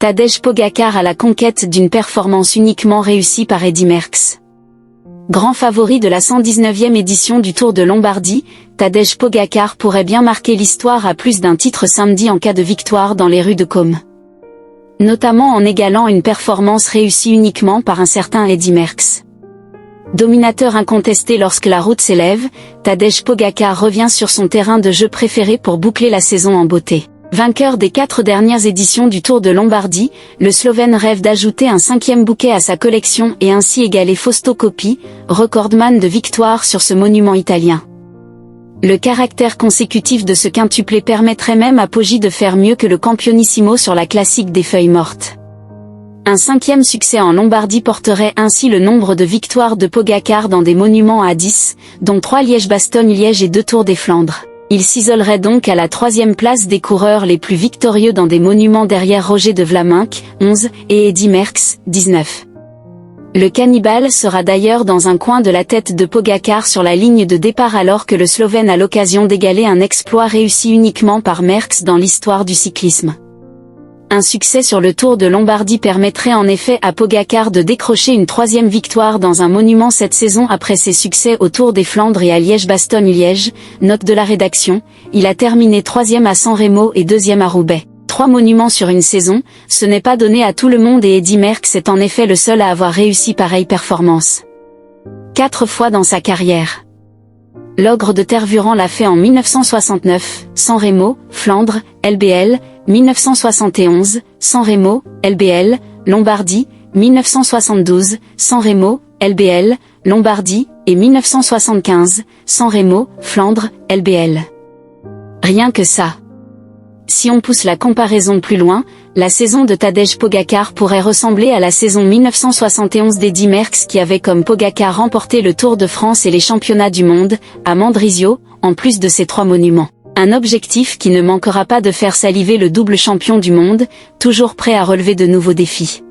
Tadej Pogačar à la conquête d'une performance uniquement réussie par Eddy Merckx. Grand favori de la 119e édition du Tour de Lombardie, Tadej Pogačar pourrait bien marquer l'histoire à plus d'un titre samedi en cas de victoire dans les rues de Côme. Notamment en égalant une performance réussie uniquement par un certain Eddy Merckx. Dominateur incontesté lorsque la route s'élève, Tadej Pogačar revient sur son terrain de jeu préféré pour boucler la saison en beauté. Vainqueur des 4 dernières éditions du Tour de Lombardie, le Slovène rêve d'ajouter un 5e bouquet à sa collection et ainsi égaler Fausto Coppi, recordman de victoires sur ce monument italien. Le caractère consécutif de ce quintuplé permettrait même à Poggi de faire mieux que le Campionissimo sur la classique des feuilles mortes. Un 5e succès en Lombardie porterait ainsi le nombre de victoires de Pogačar dans des monuments à 10, dont 3 Liège-Bastogne-Liège et 2 Tours des Flandres. Il s'isolerait donc à la 3e place des coureurs les plus victorieux dans des monuments derrière Roger de Vlaminck, 11, et Eddy Merckx, 19. Le cannibale sera d'ailleurs dans un coin de la tête de Pogačar sur la ligne de départ alors que le Slovène a l'occasion d'égaler un exploit réussi uniquement par Merckx dans l'histoire du cyclisme. Un succès sur le Tour de Lombardie permettrait en effet à Pogačar de décrocher une 3e victoire dans un monument cette saison après ses succès au Tour des Flandres et à Liège-Bastogne-Liège. Note de la rédaction, il a terminé 3e à San Remo et 2e à Roubaix. 3 monuments sur une saison, ce n'est pas donné à tout le monde et Eddy Merckx est en effet le seul à avoir réussi pareille performance. 4 fois dans sa carrière. L'ogre de Tervuren l'a fait en 1969, San Remo, Flandre, LBL, 1971, San Remo, LBL, Lombardie, 1972, San Remo, LBL, Lombardie, et 1975, San Remo, Flandre, LBL. Rien que ça. Si on pousse la comparaison plus loin, la saison de Tadej Pogačar pourrait ressembler à la saison 1971 d'Eddy Merckx qui avait comme Pogačar remporté le Tour de France et les championnats du monde, à Mendrisio, en plus de ces 3 monuments. Un objectif qui ne manquera pas de faire saliver le double champion du monde, toujours prêt à relever de nouveaux défis.